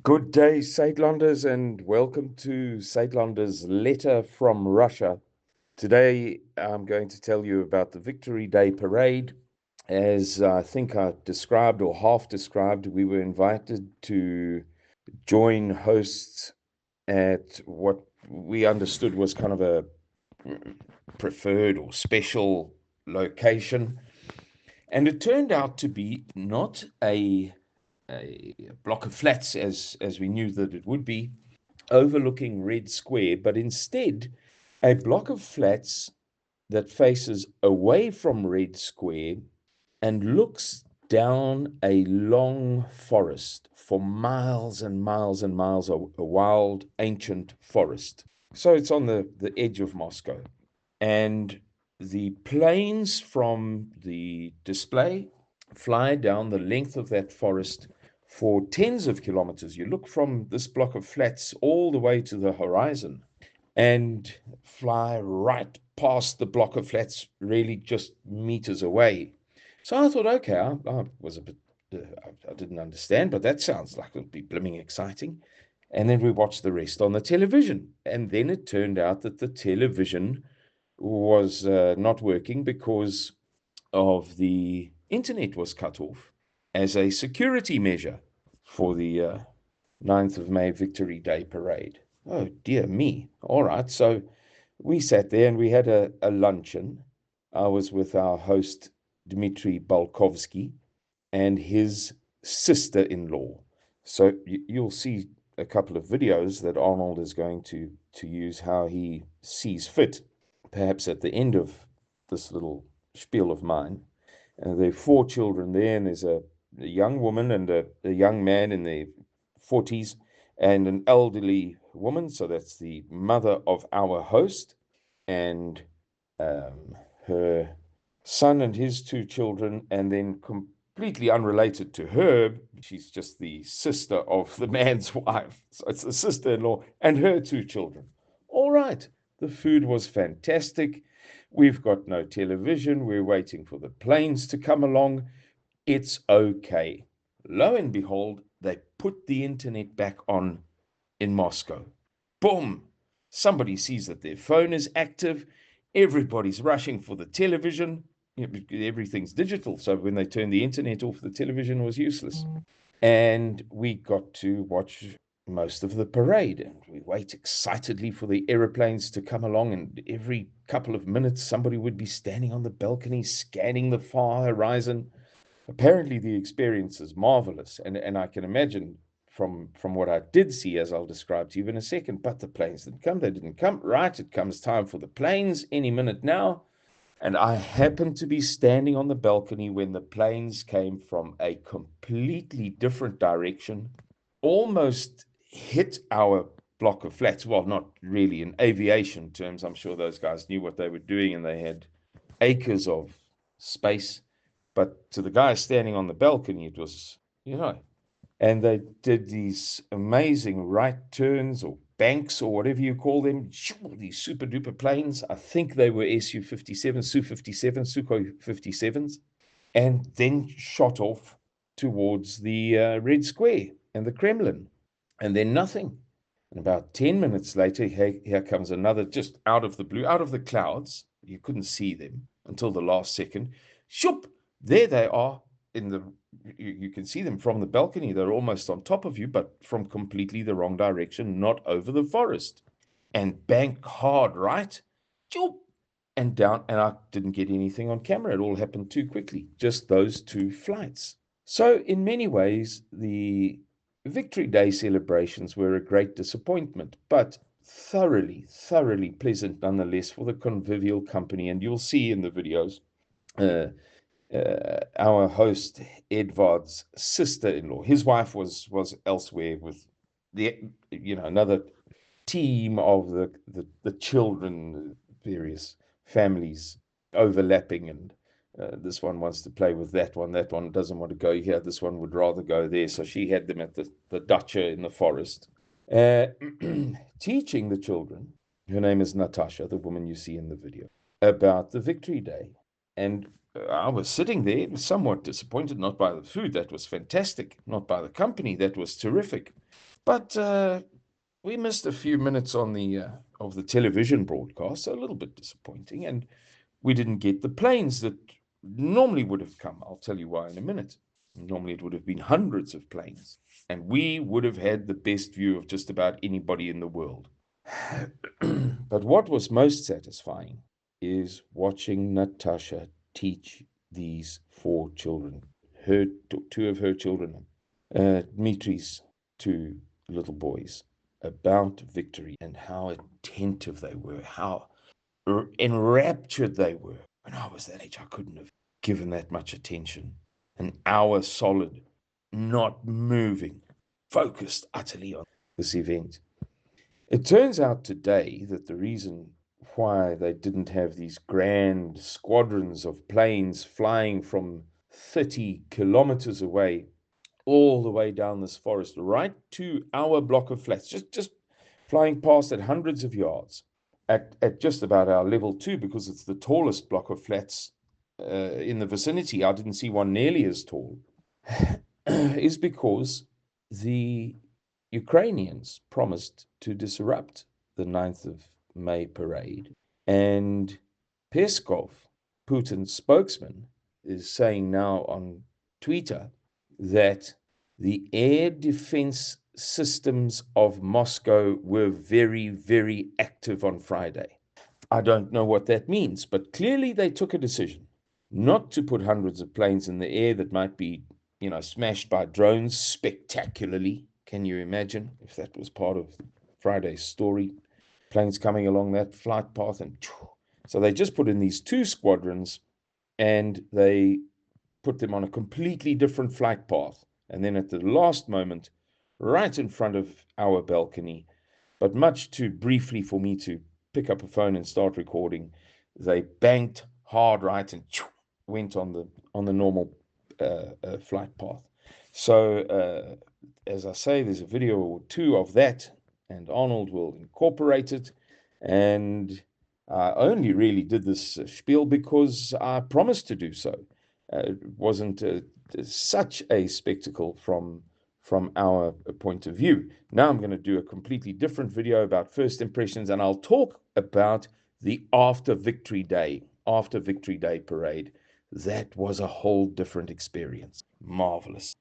Good day, Suidlanders, and welcome to Suidlanders' Letter from Russia. Today, I'm going to tell you about the Victory Day Parade. As I think I described or half described, we were invited to join hosts at what we understood was kind of a preferred or special location. And it turned out to be not a block of flats as we knew that it would be, overlooking Red Square, but instead a block of flats that faces away from Red Square and looks down a long forest for miles and miles and miles, a wild ancient forest. So it's on the edge of Moscow. And the planes from the display fly down the length of that forest for tens of kilometers. You look from this block of flats all the way to the horizon and fly right past the block of flats, really just meters away. So I thought, okay, I was a bit, I didn't understand, but that sounds like it would be blimming exciting. And then we watched the rest on the television. And then it turned out that the television was not working because of the internet was cut off as a security measure for the 9th of May Victory Day parade. Oh, dear me. All right. So we sat there and we had a luncheon. I was with our host, Dmitry Balkovsky, and his sister in law. So you'll see a couple of videos that Arnold is going to use how he sees fit, perhaps at the end of this little spiel of mine. There are four children there, and there's a young woman and a young man in their 40s and an elderly woman. So that's the mother of our host and her son and his two children, and then completely unrelated to her, she's just the sister of the man's wife. So it's the sister in law and her two children. All right, the food was fantastic. We've got no television. We're waiting for the planes to come along. It's okay. Lo and behold, they put the internet back on in Moscow. Boom! Somebody sees that their phone is active. Everybody's rushing for the television. Everything's digital. So when they turned the internet off, the television was useless. And we got to watch most of the parade. And we wait excitedly for the aeroplanes to come along. And every couple of minutes, somebody would be standing on the balcony scanning the far horizon. Apparently, the experience is marvelous. And I can imagine from what I did see, as I'll describe to you in a second, but the planes didn't come. They didn't come. Right, it comes time for the planes any minute now. And I happened to be standing on the balcony when the planes came from a completely different direction, almost hit our block of flats. Well, not really in aviation terms. I'm sure those guys knew what they were doing and they had acres of space. But to the guy standing on the balcony, it was, and they did these amazing right turns or banks or whatever you call them, these super duper planes. I think they were Su-57, Su-57, Sukhoi 57s, and then shot off towards the Red Square and the Kremlin, and then nothing. And about 10 minutes later, here comes another, just out of the blue, out of the clouds. You couldn't see them until the last second. Shoop, there they are in the, you can see them from the balcony. They're almost on top of you, but from completely the wrong direction, not over the forest. And bank hard right, shoop, and down. And I didn't get anything on camera. It all happened too quickly, just those two flights. So, in many ways, the Victory Day celebrations were a great disappointment, but thoroughly, thoroughly pleasant nonetheless for the convivial company. And you'll see in the videos uh, our host Edvard's sister-in-law. His wife was elsewhere with the another team of the children, various families overlapping, and this one wants to play with that one doesn't want to go here, this one would rather go there. So she had them at the dacha in the forest, uh, teaching the children. Her name is Natasha, the woman you see in the video, about the Victory Day. And I was sitting there somewhat disappointed, not by the food, that was fantastic, not by the company, that was terrific. But we missed a few minutes on the of the television broadcast, so a little bit disappointing, and we didn't get the planes that normally would have come. I'll tell you why in a minute. Normally it would have been hundreds of planes, and we would have had the best view of just about anybody in the world. But what was most satisfying is watching Natasha teach these four children, her two of her children, Dmitri's two little boys, about victory and how attentive they were, how enraptured they were. When I was that age, I couldn't have given that much attention. An hour solid, not moving, focused utterly on this event. It turns out today that the reason why they didn't have these grand squadrons of planes flying from 30 kilometers away all the way down this forest, right to our block of flats, just flying past at hundreds of yards at just about our level two, because it's the tallest block of flats in the vicinity. I didn't see one nearly as tall, is because the Ukrainians promised to disrupt the 9th of May parade. And Peskov, Putin's spokesman, is saying now on Twitter that the air defense systems of Moscow were very, very active on Friday. I don't know what that means, but clearly they took a decision not to put hundreds of planes in the air that might be, smashed by drones spectacularly. Can you imagine if that was part of Friday's story? Planes coming along that flight path, and so they just put in these two squadrons and they put them on a completely different flight path. And then at the last moment, right in front of our balcony, but much too briefly for me to pick up a phone and start recording, they banked hard right and went on the normal flight path. So as I say, there's a video or two of that, and Arnold will incorporate it. And I only really did this spiel because I promised to do so. It wasn't such a spectacle from our point of view. Now I'm going to do a completely different video about first impressions, and I'll talk about the after Victory Day parade. That was a whole different experience. Marvelous.